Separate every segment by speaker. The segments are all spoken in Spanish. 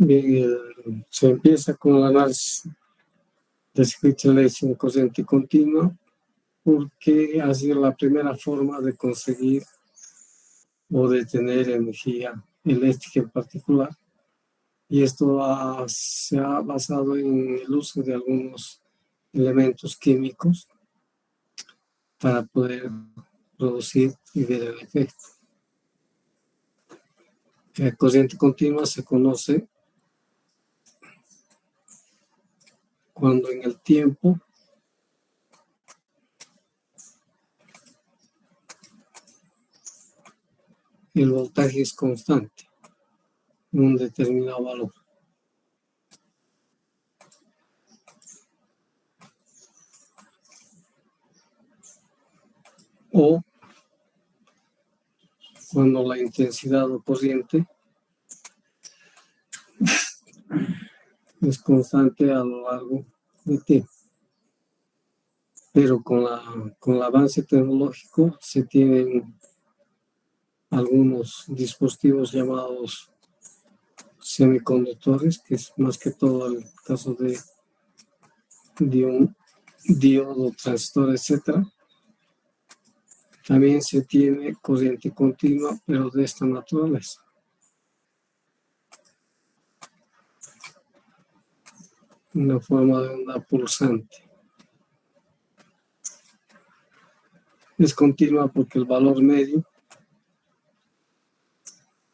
Speaker 1: Bien, se empieza con el análisis de Schritt-Leysin corriente continua porque ha sido la primera forma de conseguir o de tener energía eléctrica en particular. Y esto se ha basado en el uso de algunos elementos químicos para poder producir y ver el efecto. La corriente continua se conoce cuando en el tiempo el voltaje es constante en un determinado valor. O cuando la intensidad o corriente es constante a lo largo de tiempo. Pero con el avance tecnológico se tienen algunos dispositivos llamados semiconductores, que es más que todo el caso de un diodo, transistor, etc. También se tiene corriente continua, pero de esta naturaleza. Una forma de onda pulsante. Es continua porque el valor medio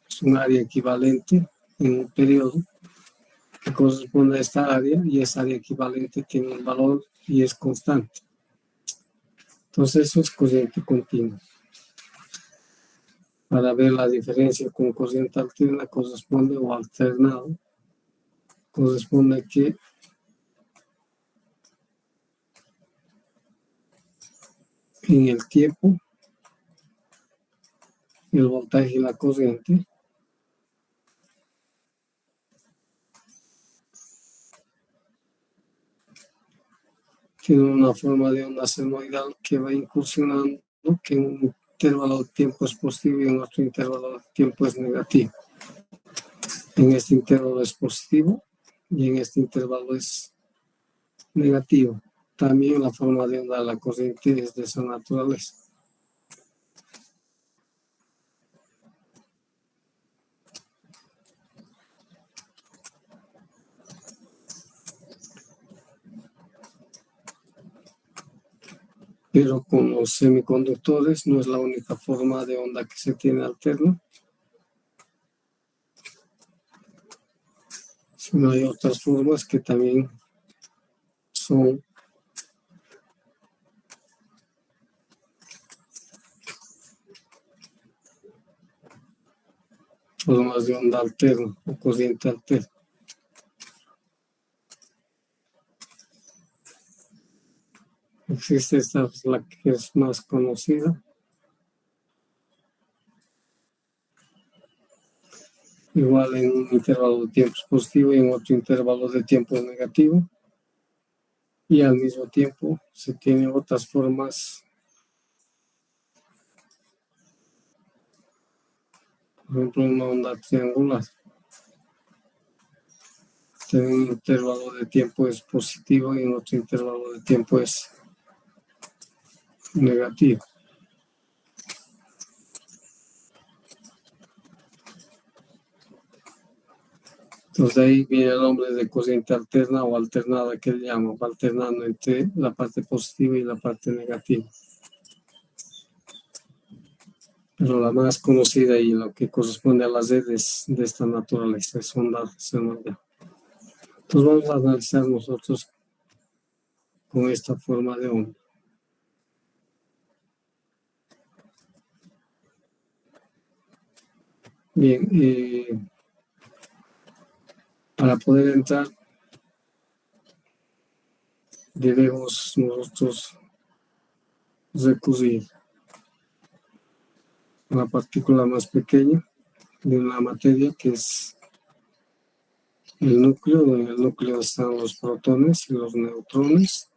Speaker 1: es un área equivalente en un periodo que corresponde a esta área, y esa área equivalente tiene un valor y es constante. Entonces eso es corriente continua. Para ver la diferencia con corriente alterna corresponde, o alternado, corresponde a que en el tiempo el voltaje y la corriente tienen una forma de onda senoidal que va incursionando, que en un intervalo de tiempo es positivo y en otro intervalo de tiempo es negativo. En este intervalo es positivo y en este intervalo es negativo. También la forma de onda de la corriente es de esa naturaleza. Pero con los semiconductores no es la única forma de onda que se tiene alterna, sino hay otras formas que también son formas de onda alterna o corriente alterna. Existe esta, la que es más conocida. Igual en un intervalo de tiempo es positivo y en otro intervalo de tiempo es negativo. Y al mismo tiempo se tienen otras formas, por ejemplo una onda triangular. En un intervalo de tiempo es positivo y en otro intervalo de tiempo es negativo. Entonces de ahí viene el nombre de corriente alterna o alternada, que le llamo, alternando entre la parte positiva y la parte negativa. Pero la más conocida y lo que corresponde a las redes de esta naturaleza es onda senoidal. Entonces vamos a analizar nosotros con esta forma de onda. Bien, para poder entrar debemos nosotros recurrir a la partícula más pequeña de la materia, que es el núcleo. En el núcleo están los protones y los neutrones,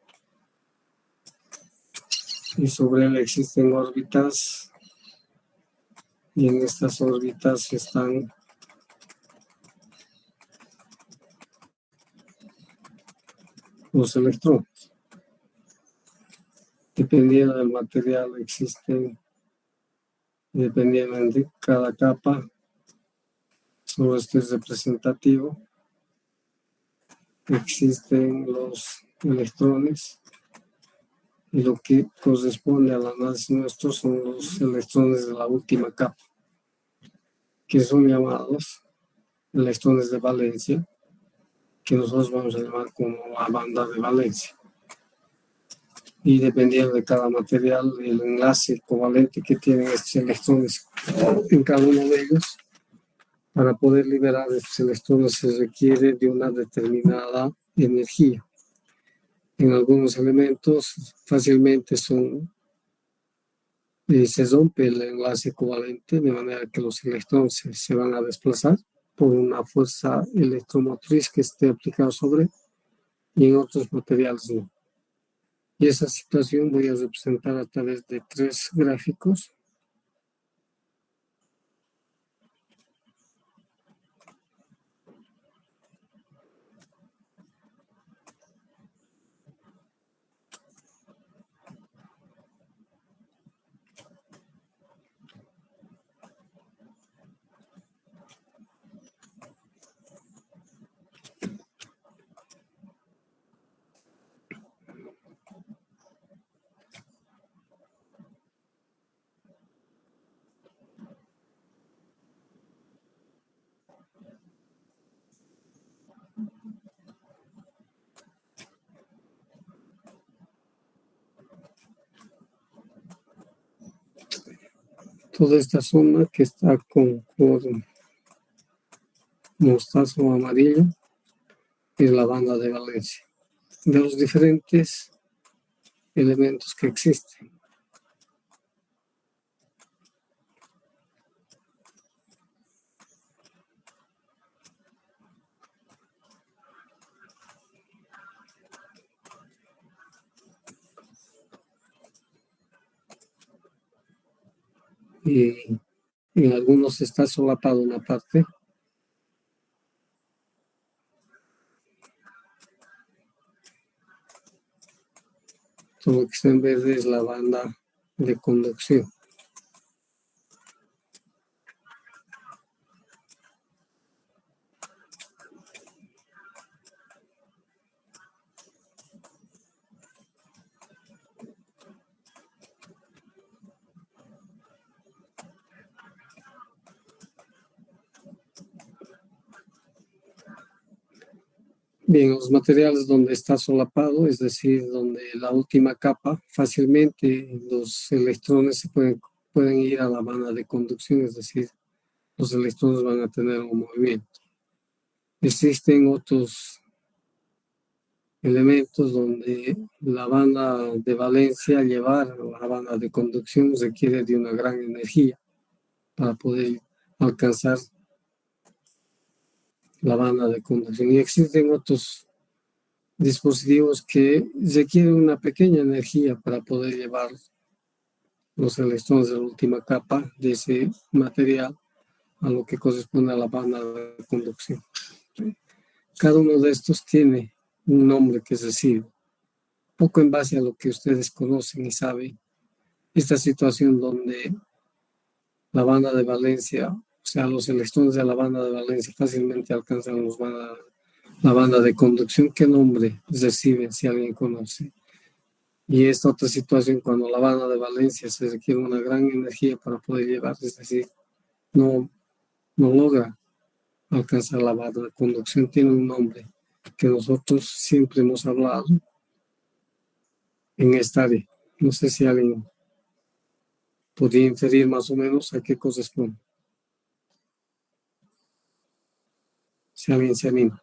Speaker 1: y sobre él existen órbitas, y en estas órbitas están los electrones. Dependiendo del material existen, dependiendo de cada capa, solo este es representativo, existen los electrones y lo que corresponde al análisis nuestro son los electrones de la última capa, que son llamados electrones de valencia, que nosotros vamos a llamar como la banda de valencia. Y dependiendo de cada material, el enlace covalente que tienen estos electrones en cada uno de ellos, para poder liberar estos electrones se requiere de una determinada energía. En algunos elementos fácilmente se rompe el enlace covalente de manera que los electrones se van a desplazar por una fuerza electromotriz que esté aplicada sobre, y en otros materiales no. Y esa situación voy a representar a través de 3 gráficos. Toda esta zona que está con color mostazo amarillo es la banda de valencia de los diferentes elementos que existen. Y en algunos está solapado una parte. Todo lo que está en verde es la banda de conducción. Bien, los materiales donde está solapado, es decir, donde la última capa, fácilmente los electrones pueden ir a la banda de conducción, es decir, los electrones van a tener un movimiento. Existen otros elementos donde la banda de valencia, llevar a la banda de conducción, requiere de una gran energía para poder alcanzar la banda de conducción. Y existen otros dispositivos que requieren una pequeña energía para poder llevar los electrones de la última capa de ese material a lo que corresponde a la banda de conducción. Cada uno de estos tiene un nombre que recibe, poco en base a lo que ustedes conocen y saben. Esta situación donde la banda de valencia, o sea, los electrones de la banda de valencia fácilmente alcanzan la banda de conducción, ¿qué nombre recibe si alguien conoce? Y esta otra situación, cuando la banda de valencia se requiere una gran energía para poder llevar, es decir, no logra alcanzar la banda de conducción, tiene un nombre que nosotros siempre hemos hablado en esta área. No sé si alguien podría inferir más o menos a qué corresponde. Si alguien se anima.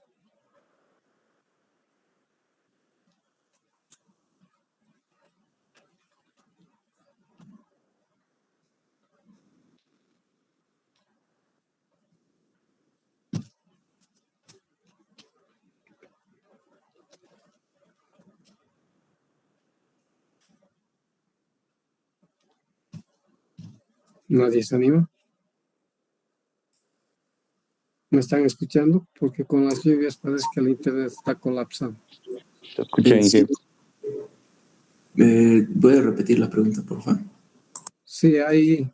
Speaker 1: ¿Nadie se anima? ¿Me están escuchando? Porque con las lluvias parece que el internet está colapsando.
Speaker 2: Se escucha, Inge.
Speaker 3: ¿Puede repetir la pregunta, por favor?
Speaker 1: Sí, hay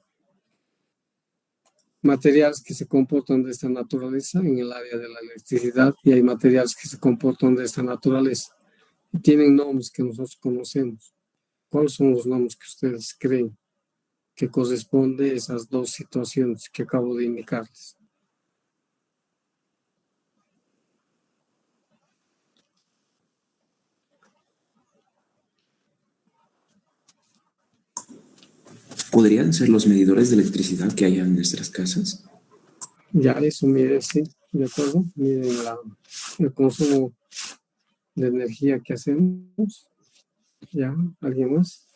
Speaker 1: materiales que se comportan de esta naturaleza en el área de la electricidad y hay materiales que se comportan de esta naturaleza y tienen nombres que nosotros conocemos. ¿Cuáles son los nombres que ustedes creen que corresponden a esas dos situaciones que acabo de indicarles?
Speaker 3: ¿Podrían ser los medidores de electricidad que hay en nuestras casas?
Speaker 1: Ya eso mide, sí, de acuerdo, miden el consumo de energía que hacemos. ¿Ya? ¿Alguien más?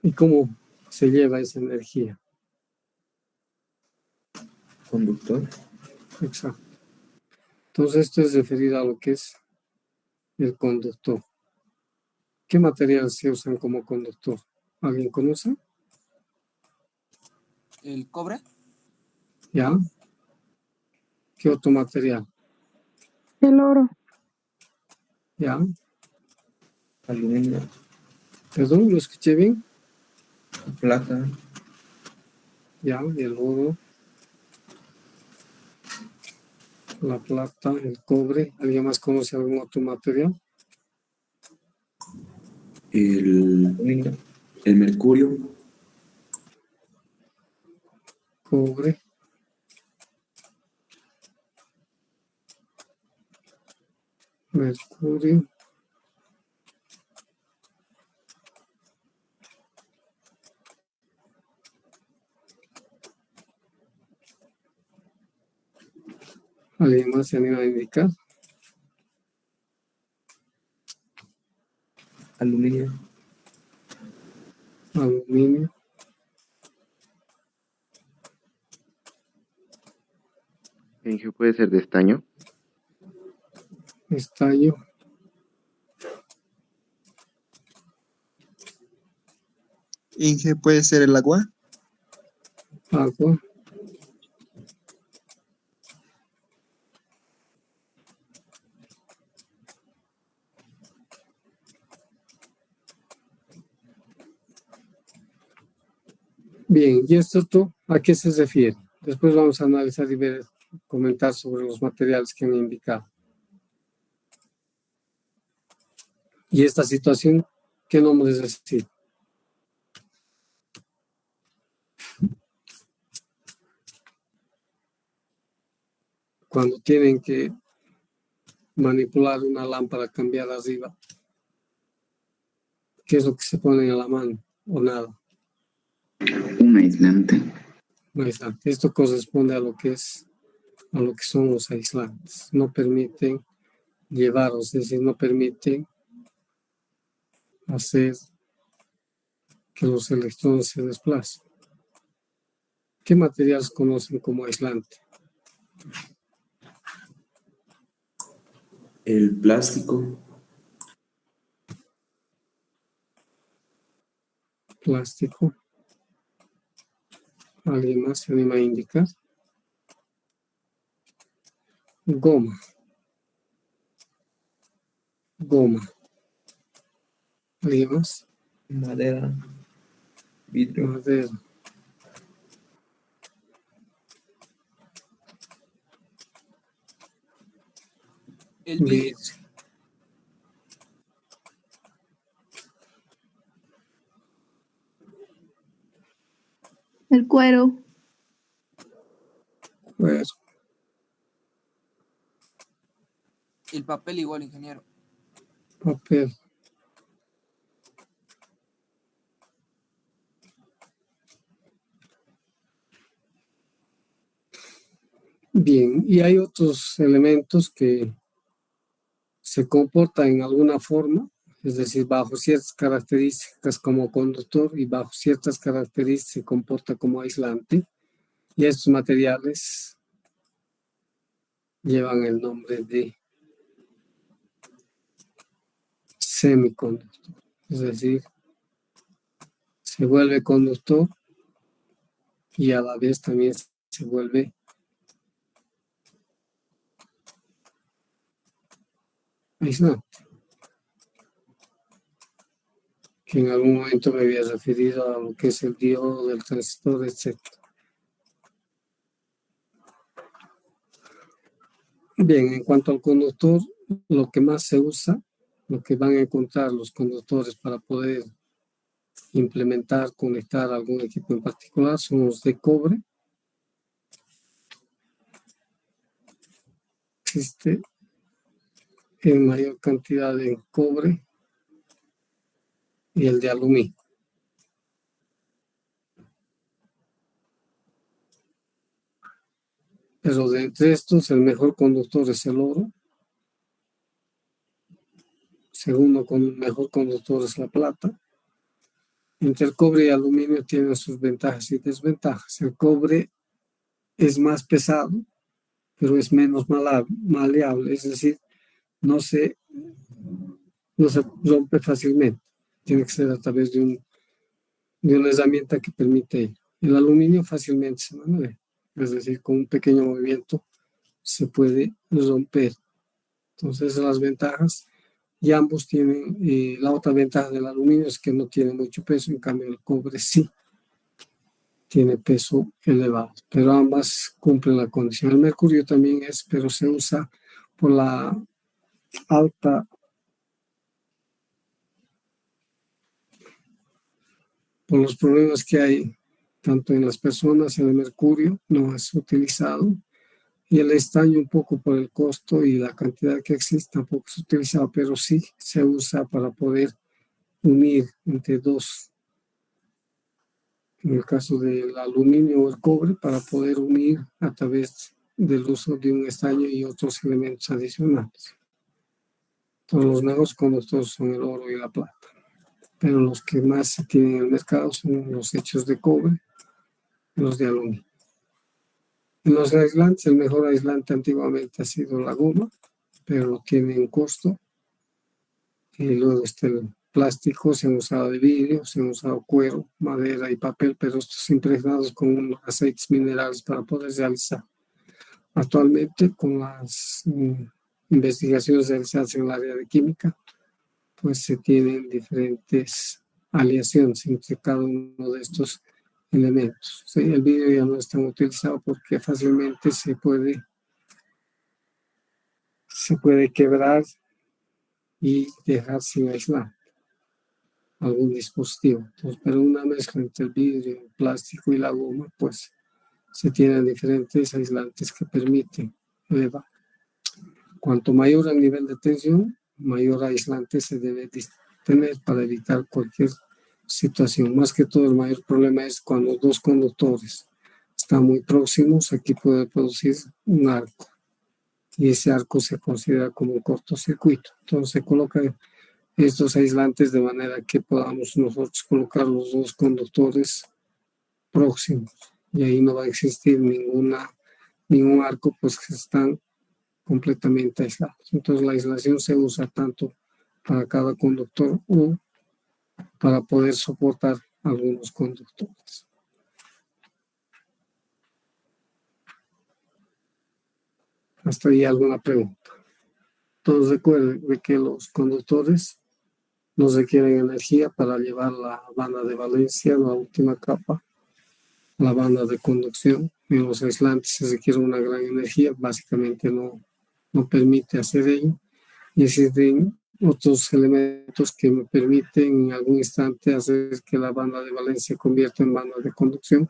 Speaker 1: ¿Y cómo se lleva esa energía?
Speaker 3: Conductor.
Speaker 1: Exacto. Entonces esto es referido a lo que es el conductor. ¿Qué materiales se usan como conductor? ¿Alguien conoce?
Speaker 4: ¿El cobre?
Speaker 1: ¿Ya? ¿Qué otro material?
Speaker 5: El oro.
Speaker 1: ¿Ya?
Speaker 3: Aluminio.
Speaker 1: ¿Perdón? ¿Lo escuché bien?
Speaker 3: Plata.
Speaker 1: ¿Ya? El oro, la plata, el cobre. ¿Alguien más conoce algún otro material?
Speaker 3: El mercurio.
Speaker 1: Cobre. Mercurio. ¿Alguien más se anima a indicar?
Speaker 3: Aluminio.
Speaker 1: Aluminio.
Speaker 2: Inge, ¿puede ser de estaño?
Speaker 1: Estaño.
Speaker 6: Inge, ¿puede ser el agua?
Speaker 1: Agua. Bien, ¿y esto a qué se refiere? Después vamos a analizar y ver, comentar sobre los materiales que han indicado. Y esta situación, ¿qué nombre es decir? Cuando tienen que manipular una lámpara cambiada arriba, ¿qué es lo que se pone en la mano? O nada.
Speaker 3: Un aislante.
Speaker 1: Un aislante. Esto corresponde a lo que son los aislantes. No permiten llevarlos, es decir, no permiten hacer que los electrones se desplacen. ¿Qué materiales conocen como aislante?
Speaker 3: El plástico.
Speaker 1: Plástico. ¿Alguien más se anima a indicar? Goma. Goma. ¿Alguien más?
Speaker 3: Madera. Vidrio.
Speaker 1: Madera.
Speaker 4: El vidrio.
Speaker 1: Vidrio.
Speaker 5: El cuero.
Speaker 1: Cuero.
Speaker 4: El papel igual, ingeniero.
Speaker 1: Papel. Bien, y hay otros elementos que se comportan en alguna forma, es decir, bajo ciertas características como conductor y bajo ciertas características se comporta como aislante. Y estos materiales llevan el nombre de semiconductor, es decir, se vuelve conductor y a la vez también se vuelve aislante, que en algún momento me había referido a lo que es el diodo del transistor, etc. Bien, en cuanto al conductor, lo que más se usa, lo que van a encontrar los conductores para poder implementar, conectar algún equipo en particular, son los de cobre. Existe en mayor cantidad en cobre y el de aluminio. Pero de entre estos, el mejor conductor es el oro. Segundo, mejor conductor es la plata. Entre el cobre y el aluminio tienen sus ventajas y desventajas. El cobre es más pesado, pero es menos maleable, es decir, no se rompe fácilmente. Tiene que ser a través de una herramienta que permite ello. El aluminio fácilmente se manuea, es decir, con un pequeño movimiento se puede romper. Entonces, las ventajas, y ambos tienen, la otra ventaja del aluminio es que no tiene mucho peso, en cambio el cobre sí tiene peso elevado, pero ambas cumplen la condición. El mercurio también es, pero se usa por la alta por los problemas que hay tanto en las personas, el mercurio no es utilizado, y el estaño un poco por el costo y la cantidad que existe tampoco es utilizado, pero sí se usa para poder unir entre dos, en el caso del aluminio o el cobre, para poder unir a través del uso de un estaño y otros elementos adicionales. Entonces los mejores conductores son el oro y la plata, pero los que más se tienen en el mercado son los hechos de cobre y los de aluminio. En los aislantes, el mejor aislante antiguamente ha sido la goma, pero tiene un costo. Y luego está el plástico, se han usado de vidrio, se han usado cuero, madera y papel, pero estos impregnados con unos aceites minerales para poder realizar. Actualmente, con las investigaciones realizadas en el área de química, pues se tienen diferentes aleaciones entre cada uno de estos elementos. Sí, el vidrio ya no es tan utilizado porque fácilmente se puede quebrar y dejar sin aislar algún dispositivo. Entonces, pero una mezcla entre el vidrio, el plástico y la goma, pues se tienen diferentes aislantes que permiten elevar. Cuanto mayor el nivel de tensión, mayor aislante se debe tener para evitar cualquier situación. Más que todo, el mayor problema es cuando dos conductores están muy próximos, aquí puede producir un arco, y ese arco se considera como un cortocircuito. Entonces se colocan estos aislantes de manera que podamos nosotros colocar los dos conductores próximos, y ahí no va a existir ningún arco, pues que están completamente aislados. Entonces la aislación se usa tanto para cada conductor o para poder soportar algunos conductores. Hasta ahí alguna pregunta. Todos recuerden que los conductores nos requieren energía para llevar la banda de valencia, la última capa, la banda de conducción. En los aislantes se requiere una gran energía, básicamente no permite hacer ello. Y existen otros elementos que me permiten en algún instante hacer que la banda de valencia se convierta en banda de conducción,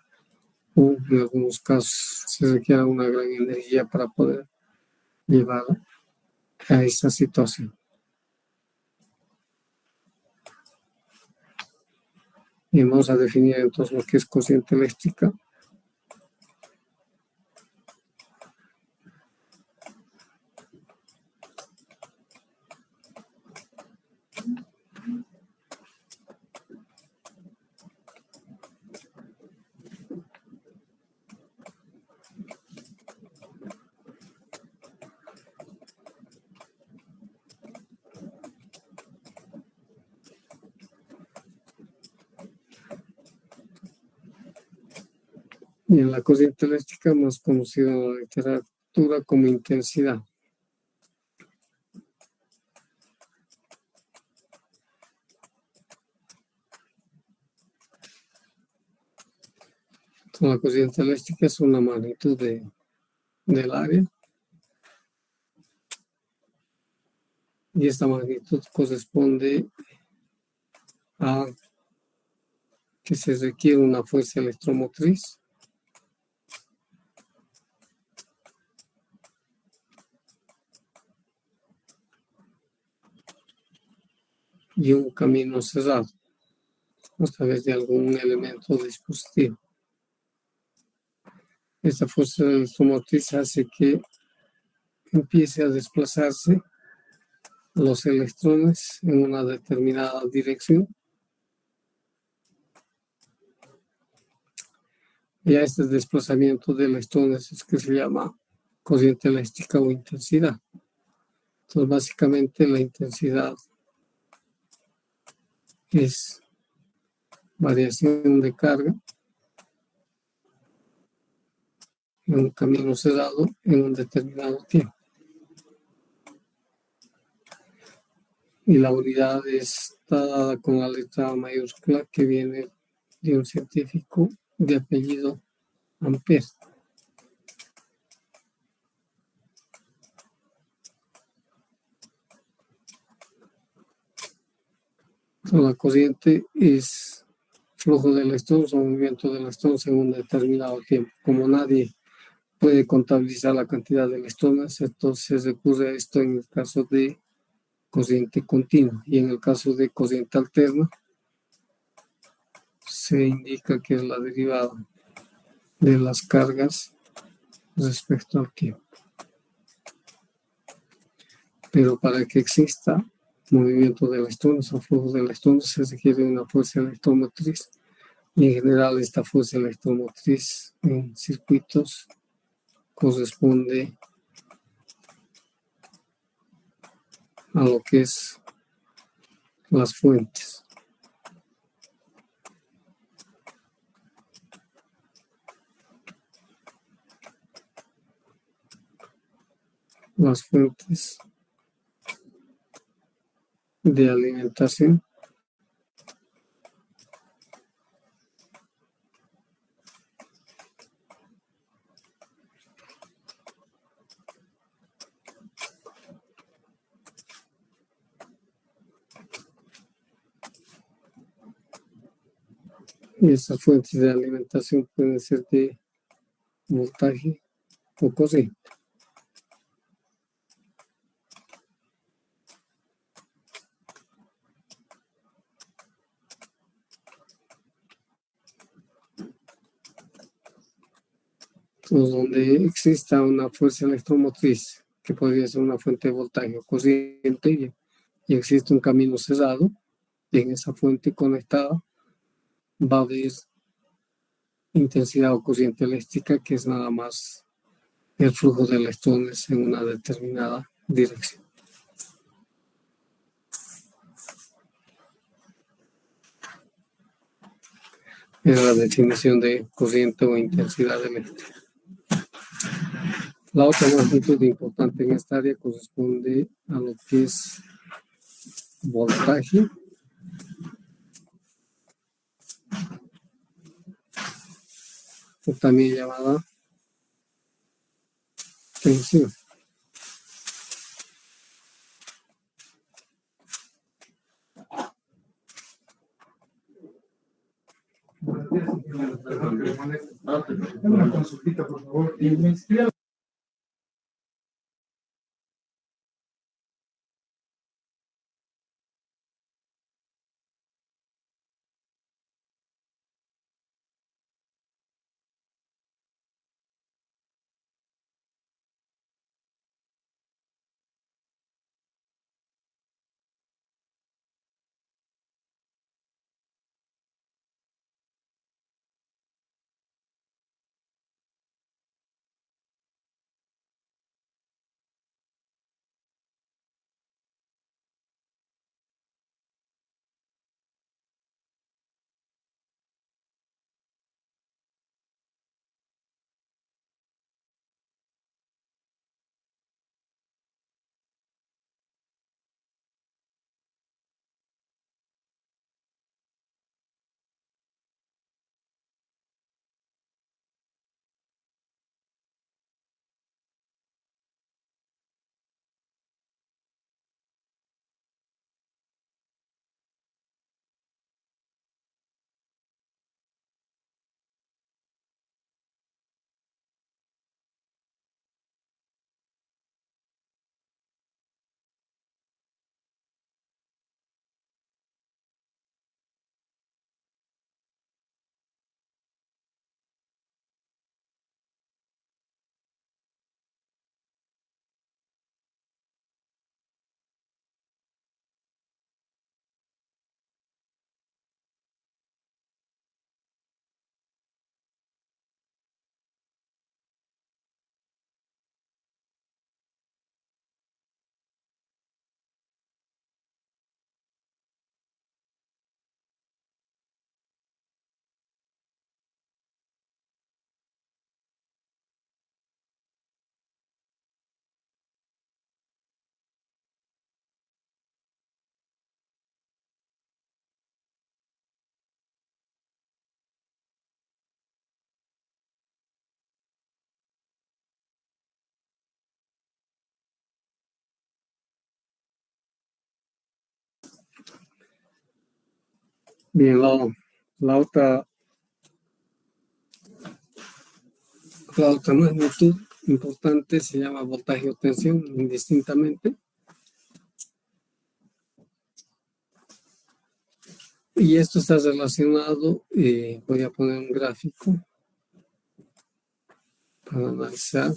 Speaker 1: o en algunos casos se requiere una gran energía para poder llevar a esa situación. Y vamos a definir entonces lo que es corriente eléctrica. Y en la corriente eléctrica, más conocida en la literatura como intensidad. La corriente eléctrica es una magnitud del área. Y esta magnitud corresponde a que se requiere una fuerza electromotriz y un camino cerrado a través de algún elemento o dispositivo. Esta fuerza electromotriz hace que empiece a desplazarse los electrones en una determinada dirección. Y a este desplazamiento de electrones es que se llama corriente eléctrica o intensidad. Entonces, básicamente la intensidad es variación de carga en un camino cerrado en un determinado tiempo. Y la unidad está dada con la letra mayúscula que viene de un científico de apellido Ampère. Entonces, la corriente es flujo de electrones o movimiento de electrones en un determinado tiempo. Como nadie puede contabilizar la cantidad de electrones, entonces se recurre a esto en el caso de corriente continua, y en el caso de corriente alterna se indica que es la derivada de las cargas respecto al tiempo. Pero para que exista movimiento de electrones o flujo de electrones se requiere una fuerza electromotriz, y en general esta fuerza electromotriz en circuitos corresponde a lo que es las fuentes. Las fuentes de alimentación y estas fuentes de alimentación pueden ser de voltaje o corriente. Entonces, donde exista una fuerza electromotriz, que podría ser una fuente de voltaje o corriente, y existe un camino cerrado, y en esa fuente conectada va a haber intensidad o corriente eléctrica, que es nada más el flujo de electrones en una determinada dirección. Es la definición de corriente o intensidad eléctrica. La otra magnitud importante en esta área corresponde a lo que es voltaje o también llamada tensión.
Speaker 7: Una consultita, por favor.
Speaker 1: Bien, la otra magnitud importante se llama voltaje o tensión, indistintamente. Y esto está relacionado, voy a poner un gráfico para analizar.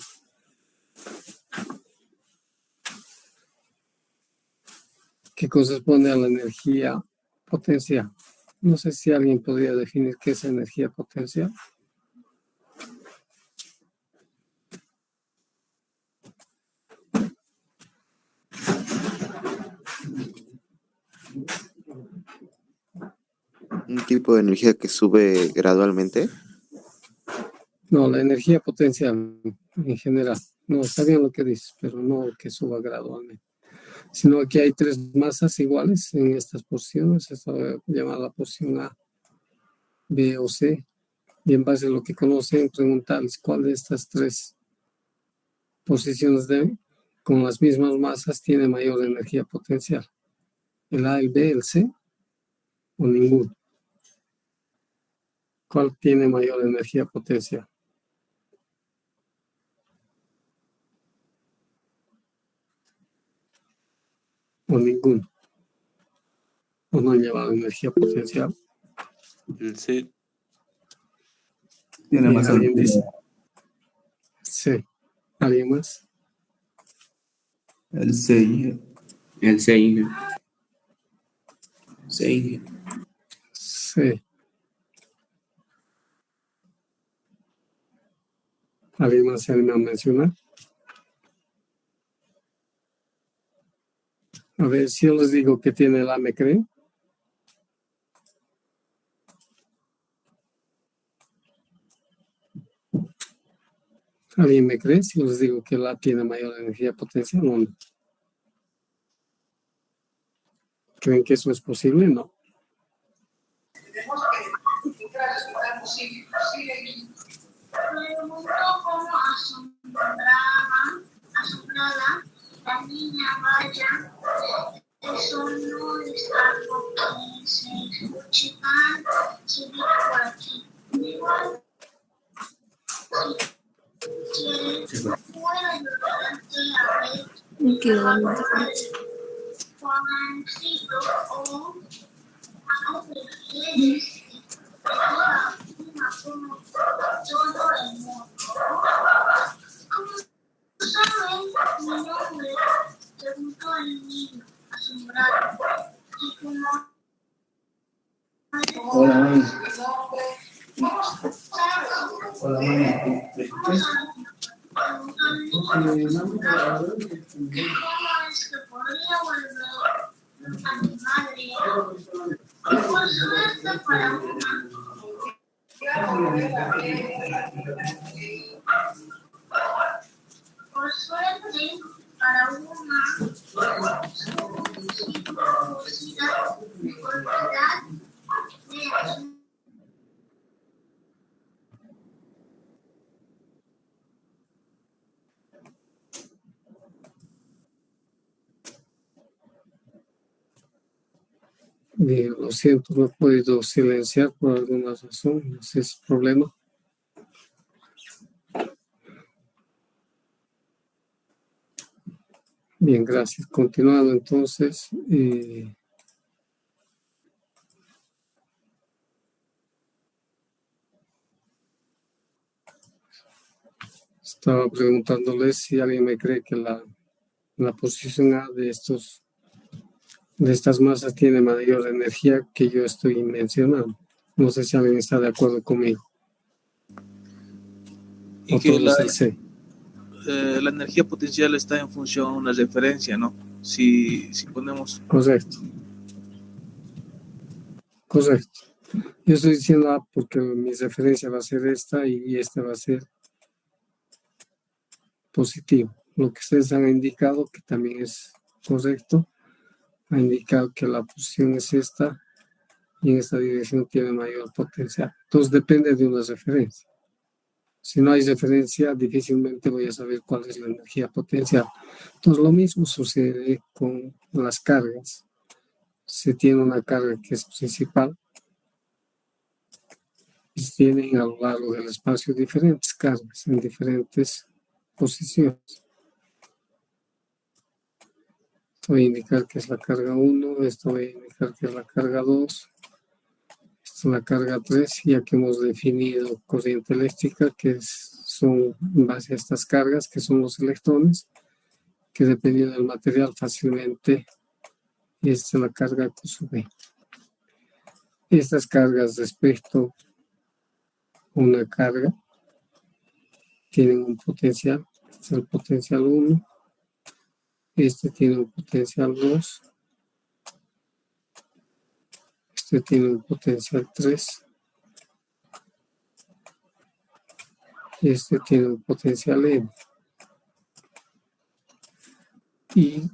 Speaker 1: ¿Qué corresponde a la energía potencial? No sé si alguien podría definir qué es energía potencial.
Speaker 2: Un tipo de energía que sube gradualmente.
Speaker 1: No, la energía potencial en general. No, está bien lo que dices, pero no que suba gradualmente. Sino que hay tres masas iguales en estas posiciones. Esta voy a llamar la posición A, B o C. Y en base a lo que conocen, preguntarles cuál de estas tres posiciones con las mismas masas tiene mayor energía potencial. ¿El A, el B, el C o ninguno? ¿Cuál tiene mayor energía potencial? O ninguno. O no han llevado energía potencial.
Speaker 8: El C.
Speaker 6: Tiene
Speaker 1: Y
Speaker 6: más
Speaker 1: alguien dice
Speaker 6: altura.
Speaker 1: C. ¿Alguien más?
Speaker 6: El 6.
Speaker 3: El C, Inge. C, Inge.
Speaker 1: C. ¿Alguien más se anima a mencionar? A ver, si yo les digo que tiene el A, ¿me creen? ¿Alguien me cree si les digo que el A tiene mayor energía potencial o no? ¿Creen que eso es posible? No.
Speaker 9: Asombrada, la niña vaya, eso no es algo que se escuche tan seguido por aquí. Igual, si quieres, puedo ayudarte a ver Juancito o a prefieres que te diga una como todo el mundo. ¿Cómo saben mi nombre? Preguntó el niño, asombrado. Y como
Speaker 7: Hola, mami. Hola, mami.
Speaker 9: preguntó el niño, asombrado. ¿Cómo es que podría volver a mi madre? Y por suerte para una. Por suerte para una sin curiosidad de olvidar de aquí.
Speaker 1: Bien, lo siento, no he podido silenciar por alguna razón, no sé si es problema. Bien, gracias. Continuando entonces, estaba preguntándoles si alguien me cree que la posición A de estas masas tiene mayor energía que yo estoy mencionando. No sé si alguien está de acuerdo conmigo.
Speaker 8: Y
Speaker 1: O
Speaker 8: que
Speaker 1: todos el C.
Speaker 8: la energía potencial está en función a una referencia, ¿no? Si ponemos...
Speaker 1: Correcto. Correcto. Yo estoy diciendo A porque mi referencia va a ser esta y esta va a ser positivo. Lo que ustedes han indicado, que también es correcto, ha indicado que la posición es esta y en esta dirección tiene mayor potencial. Entonces depende de una referencia. Si no hay referencia, difícilmente voy a saber cuál es la energía potencial. Entonces lo mismo sucede con las cargas. Se tiene una carga que es principal pues tienen a lo largo del espacio diferentes cargas en diferentes posiciones. Esto voy a indicar que es la carga 1, esto voy a indicar que es la carga 2, esto es la carga 3, ya que hemos definido corriente eléctrica, que son en base a estas cargas, que son los electrones, que dependiendo del material fácilmente, esta es la carga Q sub B. Estas cargas respecto a una carga tienen un potencial, este es el potencial 1, este tiene un potencial 2, este tiene un potencial 3, y este tiene un potencial N. Y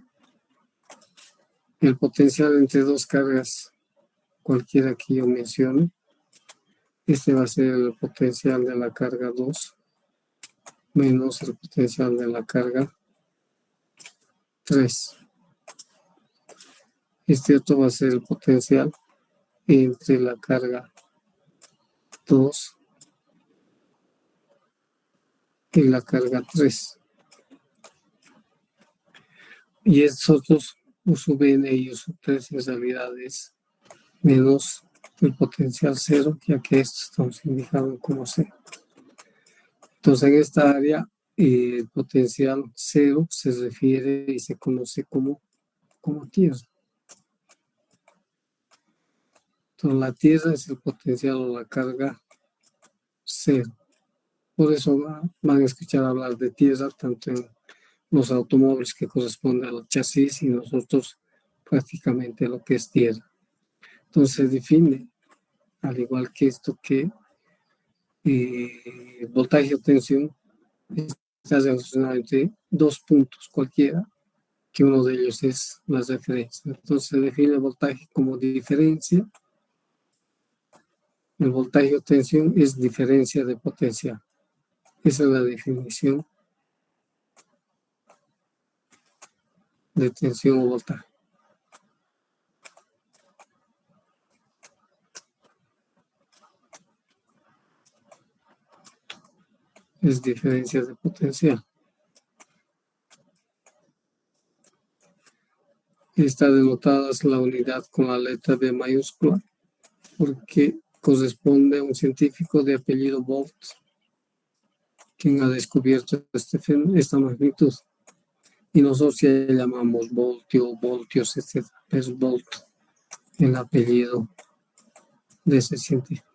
Speaker 1: el potencial entre dos cargas, cualquiera que yo mencione, este va a ser el potencial de la carga 2 menos el potencial de la carga 3. Este otro va a ser el potencial entre la carga 2 y la carga 3. Y estos otros U sub n y U sub 3 en realidad es menos el potencial 0, ya que esto estamos indicando como 0. Entonces en esta área el potencial 0 se refiere y se conoce como tierra. Entonces la tierra es el potencial o la carga 0. Por eso van a escuchar hablar de tierra tanto en los automóviles, que corresponde al chasis, y nosotros prácticamente lo que es tierra. Entonces se define, al igual que esto, que voltaje o tensión está relacionado entre dos puntos cualquiera, que uno de ellos es la referencia. Entonces se define el voltaje como diferencia. El voltaje o tensión es diferencia de potencial. Esa es la definición de tensión o voltaje. Es diferencia de potencial. Está denotada la unidad con la letra B mayúscula porque corresponde a un científico de apellido Volt, quien ha descubierto esta magnitud. Y nosotros ya le llamamos voltios, etc. Es Volt el apellido de ese científico.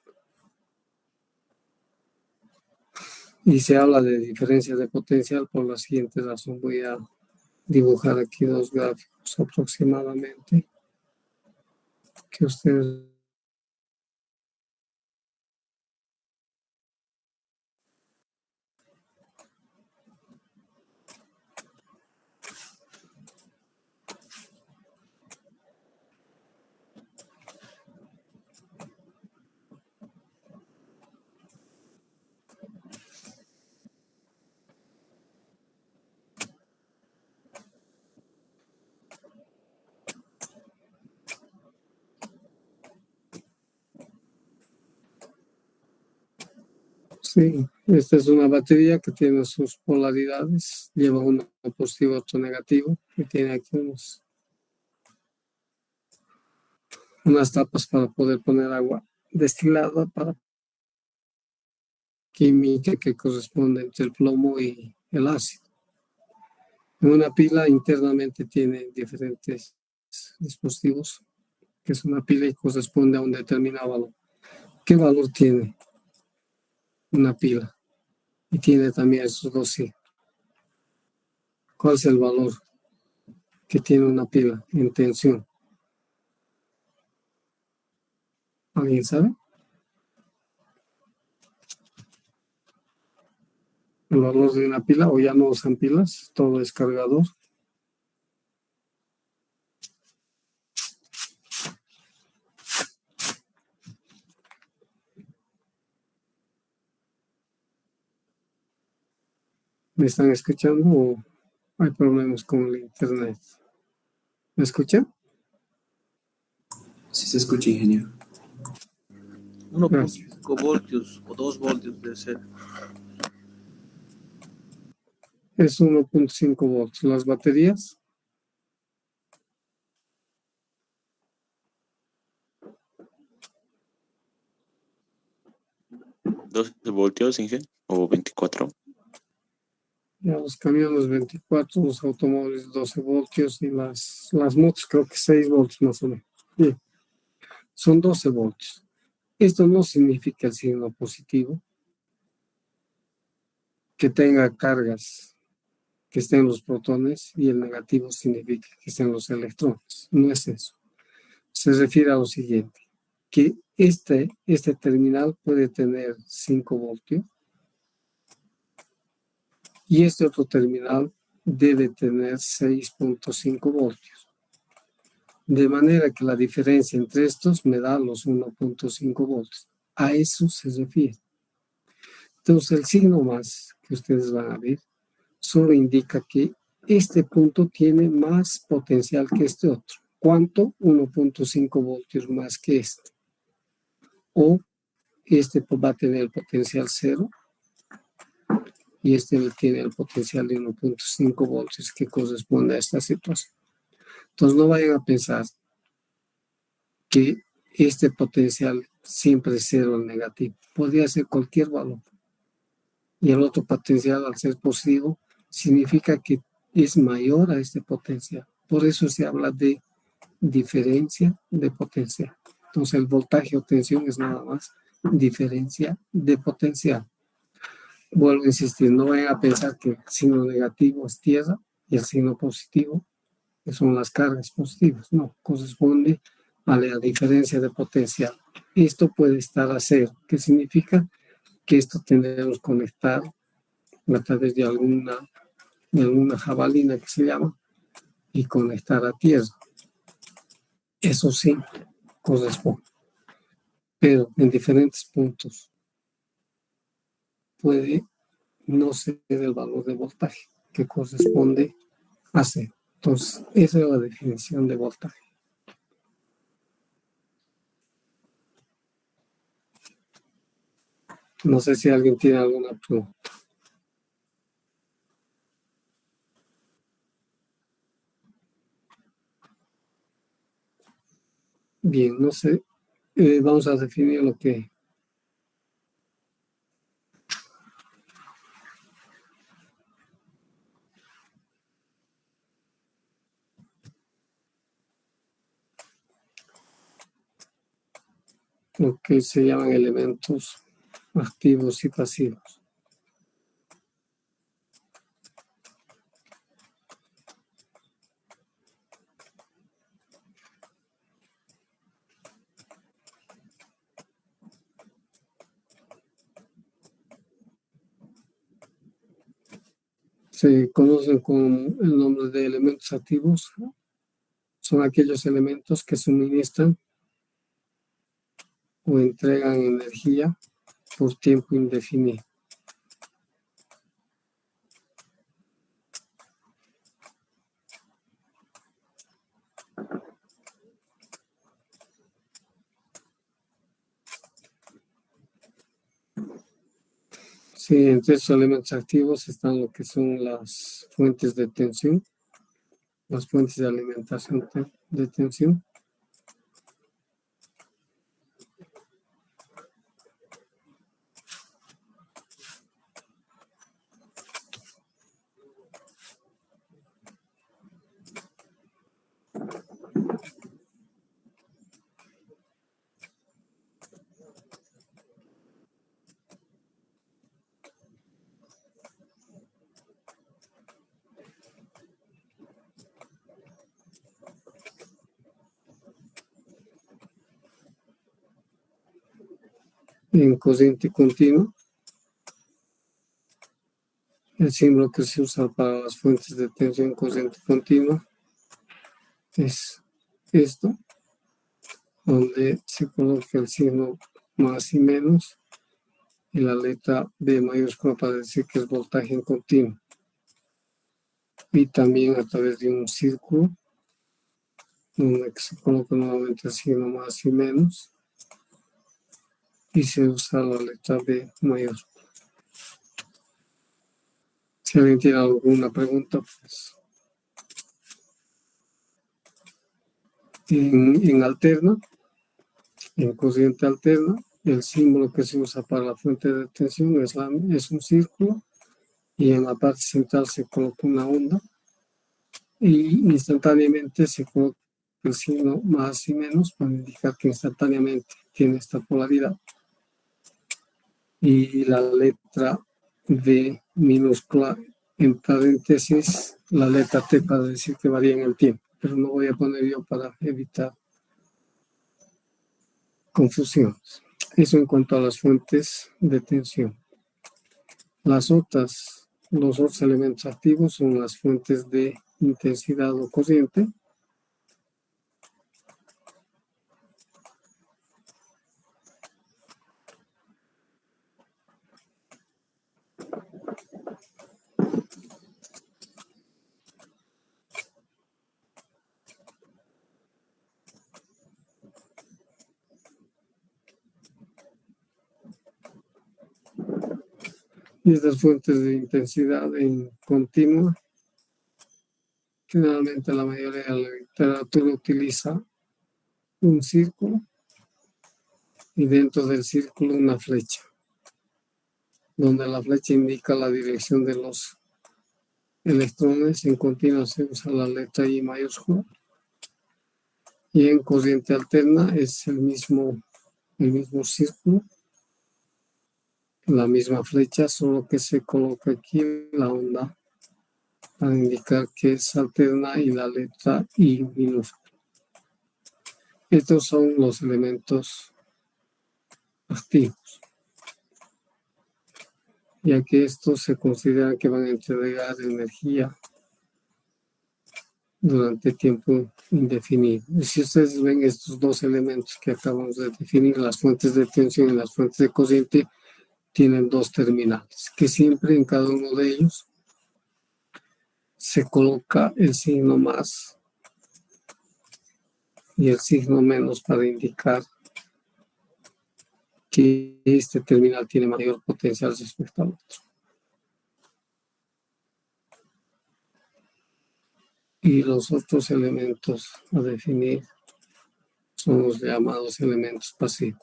Speaker 1: Y se habla de diferencia de potencial por la siguiente razón. Voy a dibujar aquí dos gráficos aproximadamente que ustedes sí, esta es una batería que tiene sus polaridades, lleva uno positivo, otro negativo, y tiene aquí unas tapas para poder poner agua destilada para química que corresponde entre el plomo y el ácido. En una pila internamente tiene diferentes dispositivos, que es una pila y corresponde a un determinado valor. ¿Qué valor tiene una pila? Y tiene también esos dos sí. ¿Cuál es el valor que tiene una pila en tensión? ¿Alguien sabe? El valor de una pila, o ya no usan pilas, todo es cargador. ¿Me están escuchando o hay problemas con el internet? ¿Me escuchan?
Speaker 3: Sí se escucha, ingeniero.
Speaker 8: 1.5 voltios o 2 voltios debe ser.
Speaker 1: Es 1.5 voltios. Las baterías,
Speaker 2: 12 voltios, Inge, o 24.
Speaker 1: ya los camiones 24, los automóviles 12 voltios y las motos creo que 6 voltios más o menos. Bien, son 12 voltios. Esto no significa el signo positivo, que tenga cargas, que estén los protones, y el negativo significa que estén los electrones. No es eso. Se refiere a lo siguiente, que este terminal puede tener 5 voltios y este otro terminal debe tener 6.5 voltios. De manera que la diferencia entre estos me da los 1.5 voltios. A eso se refiere. Entonces el signo más que ustedes van a ver solo indica que este punto tiene más potencial que este otro. ¿Cuánto? 1.5 voltios más que este. O este va a tener el potencial 0 y este tiene el potencial de 1.5 voltios que corresponde a esta situación. Entonces no vayan a pensar que este potencial siempre es 0 o negativo. Podría ser cualquier valor. Y el otro potencial, al ser positivo, significa que es mayor a este potencial. Por eso se habla de diferencia de potencial. Entonces el voltaje o tensión es nada más diferencia de potencial. Vuelvo a insistir, no vayan a pensar que el signo negativo es tierra y el signo positivo que son las cargas positivas. No, corresponde a la diferencia de potencial. Esto puede estar a 0, que significa que esto tendremos que conectar a través de alguna jabalina que se llama y conectar a tierra. Eso sí corresponde. Pero en diferentes puntos puede no ser el valor de voltaje que corresponde a 0. Entonces, esa es la definición de voltaje. No sé si alguien tiene alguna pregunta. Bien, no sé. Vamos a definir lo que se llaman elementos activos y pasivos. Se conocen con el nombre de elementos activos. Son aquellos elementos que suministran o entregan energía por tiempo indefinido. Sí, entre esos elementos activos están lo que son las fuentes de tensión, las fuentes de alimentación de tensión. En corriente continua, el símbolo que se usa para las fuentes de tensión en corriente continua es esto, donde se coloca el signo más y menos y la letra B mayúscula para decir que es voltaje en continuo. Y también a través de un círculo, donde se coloca nuevamente el signo más y menos. y se usa la letra B mayúscula. Si alguien tiene alguna pregunta, pues en alterna, en corriente alterna, el símbolo que se usa para la fuente de tensión es un círculo y en la parte central se coloca una onda y instantáneamente se coloca el signo más y menos para indicar que instantáneamente tiene esta polaridad. Y la letra D minúscula en paréntesis, la letra T para decir que varía en el tiempo, pero no voy a poner yo para evitar confusiones. Eso en cuanto a las fuentes de tensión. Los otros elementos activos son las fuentes de intensidad o corriente. Y estas fuentes de intensidad en continua, generalmente la mayoría de la literatura utiliza un círculo y dentro del círculo una flecha, donde la flecha indica la dirección de los electrones. En continua se usa la letra I mayúscula y en corriente alterna es el mismo círculo, la misma flecha, solo que se coloca aquí la onda para indicar que es alterna y la letra I minúscula. Estos son los elementos activos, ya que estos se consideran que van a entregar energía durante tiempo indefinido. Y si ustedes ven estos dos elementos que acabamos de definir, las fuentes de tensión y las fuentes de corriente, tienen dos terminales, que siempre en cada uno de ellos se coloca el signo más y el signo menos para indicar que este terminal tiene mayor potencial respecto al otro. Y los otros elementos a definir son los llamados elementos pasivos.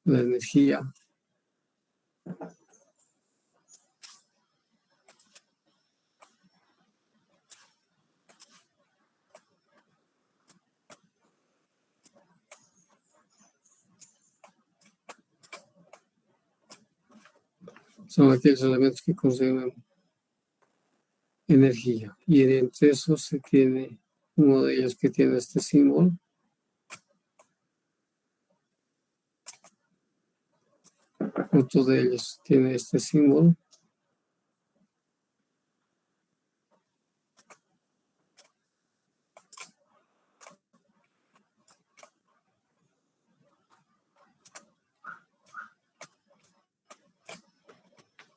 Speaker 1: La energía son aquellos elementos que consumen energía y entre esos se tiene uno de ellos que tiene este símbolo. Otro de ellos tiene este símbolo.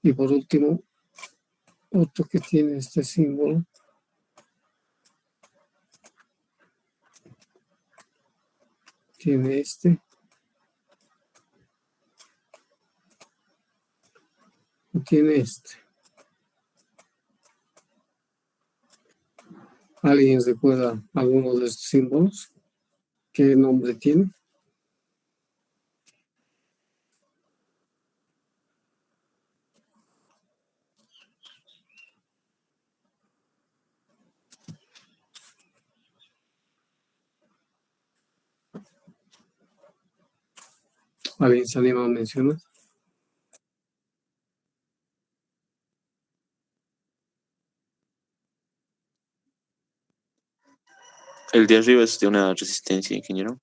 Speaker 1: Y por último, otro que tiene este símbolo. Tiene este. Y tiene este. ¿Alguien recuerda alguno de estos símbolos? ¿Qué nombre tiene? ¿Alguien se anima a mencionar?
Speaker 2: El de arriba es de una resistencia, ingeniero.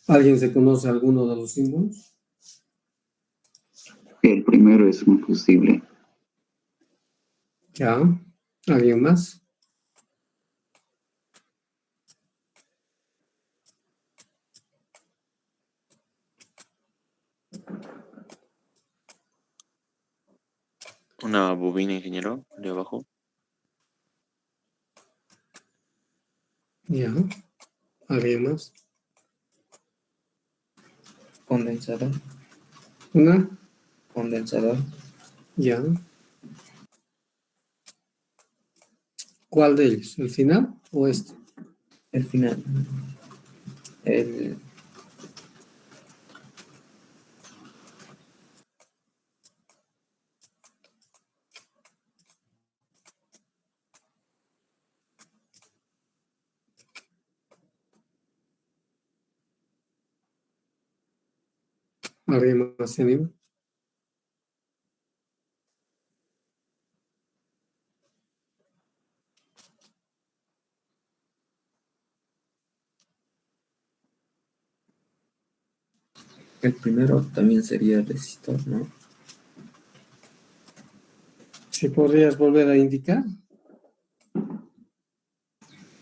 Speaker 1: ¿Alguien se conoce alguno de los símbolos?
Speaker 10: El primero es un fusible.
Speaker 1: Ya. ¿Alguien más?
Speaker 2: Una bobina, ingeniero, de abajo.
Speaker 1: Ya. ¿Alguien más?
Speaker 3: Condensador.
Speaker 1: ¿Una?
Speaker 3: Condensador.
Speaker 1: Ya. ¿Cuál de ellos? ¿El final o este?
Speaker 3: El final. El
Speaker 1: ¿Alguien más se anima?
Speaker 3: El primero también sería el resistor, ¿no?
Speaker 1: ¿Si podrías volver a indicar?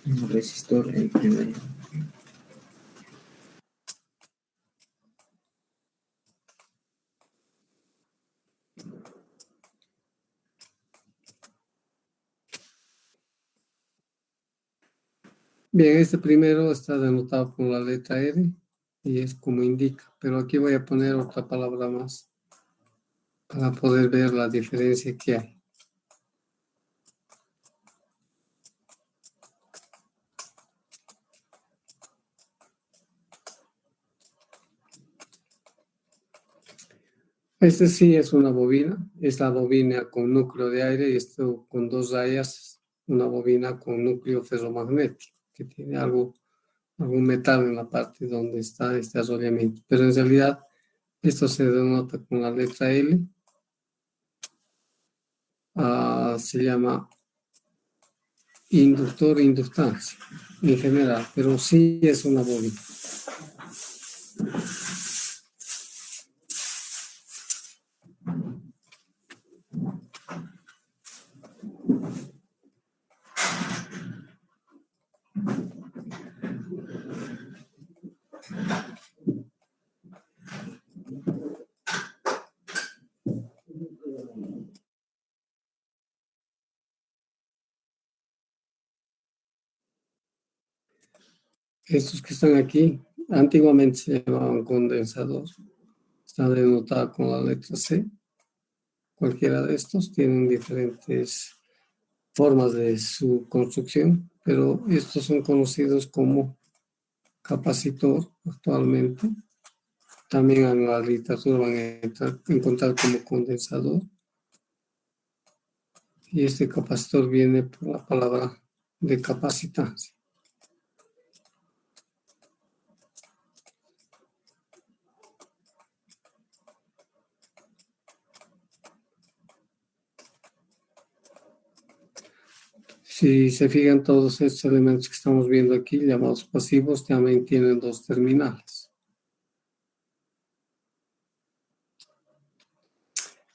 Speaker 3: El resistor, el primero.
Speaker 1: Bien, este primero está denotado con la letra R y es como indica, pero aquí voy a poner otra palabra más para poder ver la diferencia que hay. Este sí es una bobina, es la bobina con núcleo de aire y esto con dos rayas, una bobina con núcleo ferromagnético, que tiene algún metal en la parte donde está este arrollamiento. Pero en realidad esto se denota con la letra L, se llama inductor e inductancia en general, pero sí es una bobina. Estos que están aquí, antiguamente se llamaban condensador. Está denotada con la letra C. Cualquiera de estos tienen diferentes formas de su construcción, pero estos son conocidos como capacitor actualmente. También en la literatura van a encontrar como condensador. Y este capacitor viene por la palabra de capacitancia. Si se fijan, todos estos elementos que estamos viendo aquí, llamados pasivos, también tienen dos terminales.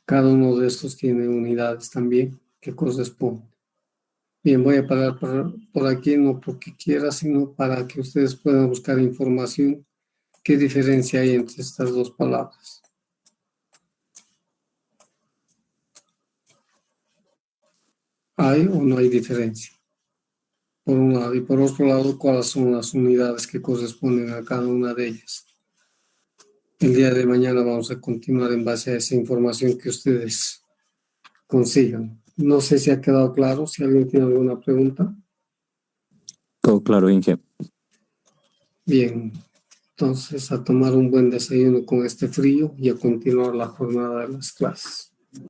Speaker 1: Cada uno de estos tiene unidades también que corresponden. Bien, voy a parar por aquí, no porque quiera, sino para que ustedes puedan buscar información. ¿Qué diferencia hay entre estas dos palabras? ¿Hay o no hay diferencia? por un lado, y por otro lado, cuáles son las unidades que corresponden a cada una de ellas. El día de mañana vamos a continuar en base a esa información que ustedes consigan. No sé si ha quedado claro, si alguien tiene alguna pregunta.
Speaker 11: Todo claro, Inge.
Speaker 1: Bien, entonces a tomar un buen desayuno con este frío y a continuar la jornada de las clases.